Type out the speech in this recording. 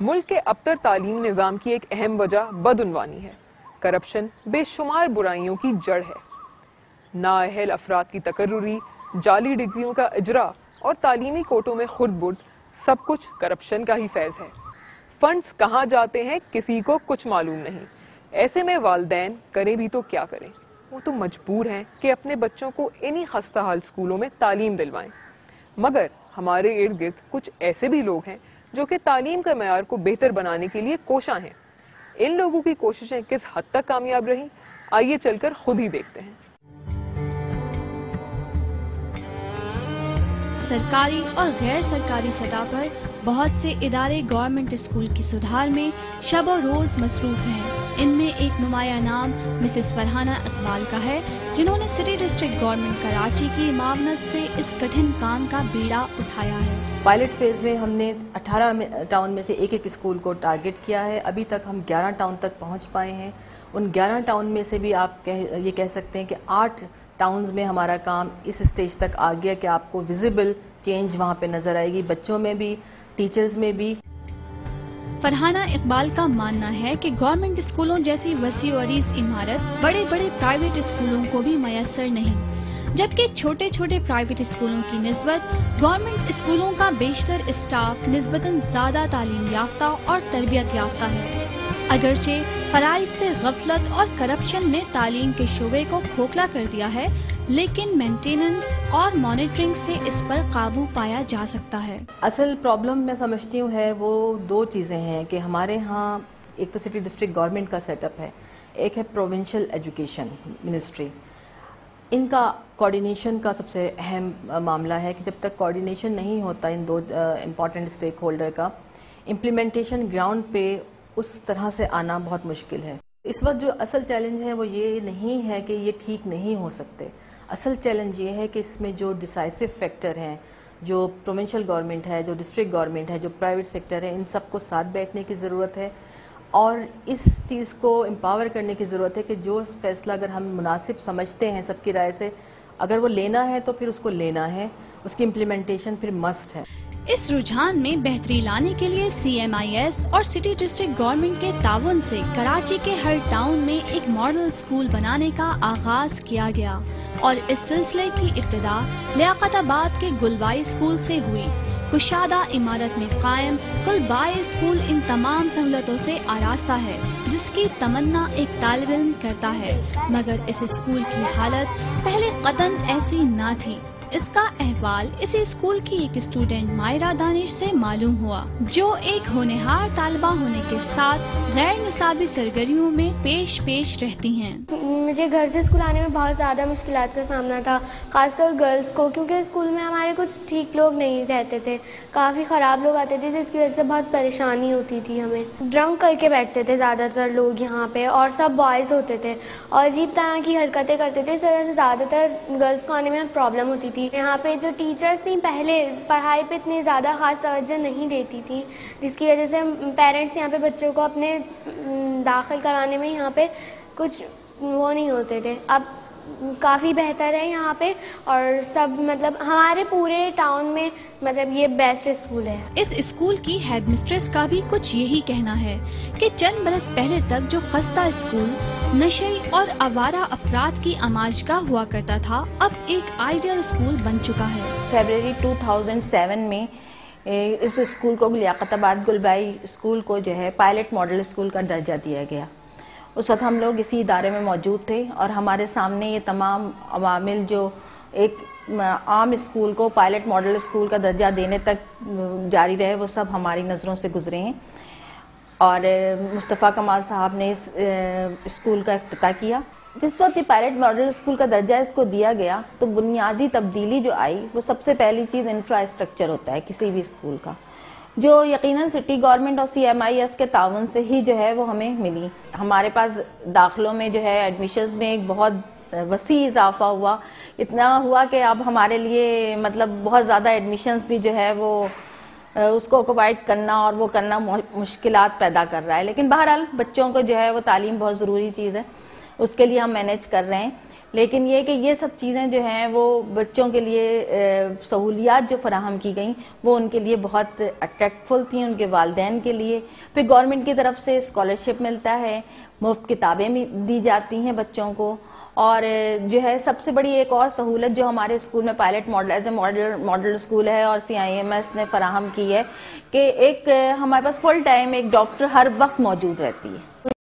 ملک کے ابتر تعلیم نظام کی ایک اہم وجہ بدعنوانی ہے۔ کرپشن بے شمار برائیوں کی جڑ ہے۔ نااہل افراد کی تقرری، جعلی ڈگریوں کا اجرا اور تعلیمی کوٹوں میں خرد برد، سب کچھ کرپشن کا ہی فیض ہے۔ فنڈز کہاں جاتے ہیں کسی کو کچھ معلوم نہیں۔ ایسے میں والدین کریں بھی تو کیا کریں، وہ تو مجبور ہیں کہ اپنے بچوں کو انہی خستہ حال اسکولوں میں تعلیم دلوائیں۔ مگر ہمارے ارد گرد کچھ ایسے بھی لوگ ہیں جو کہ تعلیم کا معیار کو بہتر بنانے کے لیے کوشاں ہیں۔ ان لوگوں کی کوششیں کس حد تک کامیاب رہیں، آئیے چل کر خود ہی دیکھتے ہیں۔ سرکاری اور غیر سرکاری سطح پر بہت سے ادارے گورنمنٹ اسکول کی سدھار میں شب و روز مصروف ہیں۔ ان میں ایک نمایاں نام مسز فرحانہ اقبال کا ہے، جنہوں نے سٹی ڈسٹرکٹ گورنمنٹ کراچی کی معاونت سے اس کٹھن کام کا بیڑا اٹھایا ہے۔ پائلٹ فیز میں ہم نے 18 ٹاؤن میں سے ایک اسکول کو ٹارگٹ کیا ہے۔ ابھی تک ہم 11 ٹاؤن تک پہنچ پائے ہیں۔ ان 11 ٹاؤن میں سے بھی آپ یہ کہہ سکتے ہیں کہ 8 ٹاؤنز میں ہمارا کام اس اسٹیج تک آ گیا کہ آپ کو ویزیبل چینج وہاں پہ نظر آئے گی، بچوں میں بھی، ٹیچرز میں بھی۔ فرحانہ اقبال کا ماننا ہے کہ گورنمنٹ اسکولوں جیسی وسیع و عریض عمارت بڑے بڑے پرائیویٹ اسکولوں کو بھی میسر نہیں، جبکہ چھوٹے چھوٹے پرائیویٹ اسکولوں کی نسبت گورنمنٹ اسکولوں کا بیشتر اسٹاف نسبتاً زیادہ تعلیم یافتہ اور تربیت یافتہ ہے۔ اگرچہ فرائض سے غفلت اور کرپشن نے تعلیم کے شعبے کو کھوکھلا کر دیا ہے، لیکن مینٹیننس اور مانیٹرنگ سے اس پر قابو پایا جا سکتا ہے۔ اصل پرابلم میں سمجھتی ہوں ہے وہ 2 چیزیں ہیں کہ ہمارے ہاں ایک تو سٹی ڈسٹرکٹ گورنمنٹ کا سیٹ اپ ہے، ایک ہے پروونشل ایجوکیشن منسٹری۔ ان کا کوارڈینیشن کا سب سے اہم معاملہ ہے کہ جب تک کوارڈینیشن نہیں ہوتا ان 2 امپورٹنٹ اسٹیک ہولڈر کا، امپلیمنٹیشن گراؤنڈ پہ اس طرح سے آنا بہت مشکل ہے۔ اس وقت جو اصل چیلنج ہے وہ یہ نہیں ہے کہ یہ ٹھیک نہیں ہو سکتے، اصل چیلنج یہ ہے کہ اس میں جو ڈیسائسو فیکٹر ہیں، جو پروونشل گورنمنٹ ہے، جو ڈسٹرکٹ گورنمنٹ ہے، جو پرائیویٹ سیکٹر ہے، ان سب کو ساتھ بیٹھنے کی ضرورت ہے اور اس چیز کو امپاور کرنے کی ضرورت ہے کہ جو فیصلہ اگر ہم مناسب سمجھتے ہیں سب کی رائے سے، اگر وہ لینا ہے تو پھر اس کو لینا ہے، اس کی امپلیمنٹیشن پھر مسٹ ہے۔ اس رجحان میں بہتری لانے کے لیے CMIS اور سٹی ڈسٹرکٹ گورنمنٹ کے تعاون سے کراچی کے ہر ٹاؤن میں ایک ماڈل اسکول بنانے کا آغاز کیا گیا اور اس سلسلے کی ابتدا لیاقت آباد کے گلبائی اسکول سے ہوئی۔ کشادہ عمارت میں قائم گلبائی اسکول ان تمام سہولتوں سے آراستہ ہے جس کی تمنا ایک طالب علم کرتا ہے، مگر اس اسکول کی حالت پہلے قطعاً ایسی نہ تھی۔ اس کا احوال اسی اسکول کی ایک اسٹوڈنٹ مائرہ دانش سے معلوم ہوا، جو ایک ہونہار طالبہ ہونے کے ساتھ غیر نصابی سرگرمیوں میں پیش رہتی ہیں۔ مجھے گھر سے اسکول آنے میں بہت زیادہ مشکلات کا سامنا تھا، خاص کر گرلز کو، کیونکہ اسکول میں ہمارے کچھ ٹھیک لوگ نہیں رہتے تھے، کافی خراب لوگ آتے تھے جس کی وجہ سے بہت پریشانی ہوتی تھی ہمیں۔ ڈرنک کر کے بیٹھتے تھے زیادہ تر لوگ یہاں پہ، اور سب بوائز ہوتے تھے اور عجیب طرح کی حرکتیں کرتے تھے، اس وجہ سے زیادہ تر گرلز کو آنے میں پرابلم ہوتی تھی۔ یہاں پہ جو ٹیچرز تھیں پہلے پڑھائی پہ اتنی زیادہ خاص توجہ نہیں دیتی تھیں، جس کی وجہ سے پیرنٹس یہاں پہ بچوں کو اپنے داخل کرانے میں یہاں پہ کچھ وہ نہیں ہوتے تھے۔ اب کافی بہتر ہے یہاں پہ، اور سب مطلب ہمارے پورے ٹاؤن میں مطلب یہ بیسٹ اسکول ہے۔ اس اسکول کی ہیڈ مسٹریس کا بھی کچھ یہی کہنا ہے کہ چند برس پہلے تک جو خستہ اسکول نشئی اور آوارہ افراد کی آماج کا ہوا کرتا تھا، اب ایک آئیڈیل اسکول بن چکا ہے۔ فیبرری 2007 میں اس اسکول کو لیاقت آباد گلبائی اسکول کو جو ہے پائلٹ ماڈل اسکول کا درجہ دیا گیا۔ اس وقت ہم لوگ اسی ادارے میں موجود تھے اور ہمارے سامنے یہ تمام عوامل جو ایک عام اسکول کو پائلٹ ماڈل اسکول کا درجہ دینے تک جاری رہے، وہ سب ہماری نظروں سے گزرے ہیں، اور مصطفیٰ کمال صاحب نے اس اسکول کا افتتاح کیا۔ جس وقت یہ پائلٹ ماڈل اسکول کا درجہ اس کو دیا گیا تو بنیادی تبدیلی جو آئی وہ سب سے پہلی چیز انفراسٹرکچر ہوتا ہے کسی بھی اسکول کا، جو یقیناً سٹی گورنمنٹ اور CMIS کے تعاون سے ہی جو ہے وہ ہمیں ملی۔ ہمارے پاس داخلوں میں جو ہے ایڈمیشنز میں ایک بہت وسیع اضافہ ہوا، اتنا ہوا کہ اب ہمارے لیے مطلب بہت زیادہ ایڈمیشنز بھی جو ہے وہ اس کو اوکوپائڈ کرنا اور وہ کرنا مشکلات پیدا کر رہا ہے، لیکن بہرحال بچوں کو جو ہے وہ تعلیم بہت ضروری چیز ہے، اس کے لیے ہم مینیج کر رہے ہیں۔ لیکن یہ کہ یہ سب چیزیں جو ہیں وہ بچوں کے لیے سہولیات جو فراہم کی گئیں وہ ان کے لیے بہت اٹریکٹفل تھیں، ان کے والدین کے لیے. پھر گورنمنٹ کی طرف سے اسکالرشپ ملتا ہے، مفت کتابیں بھی دی جاتی ہیں بچوں کو. اور جو ہے سب سے بڑی ایک اور سہولت جو ہمارے اسکول میں pilot model as a model school ہے اور CIMS نے فراہم کی ہے کہ ایک ہمارے پاس فل ٹائم ایک ڈاکٹر ہر وقت موجود رہتی ہے.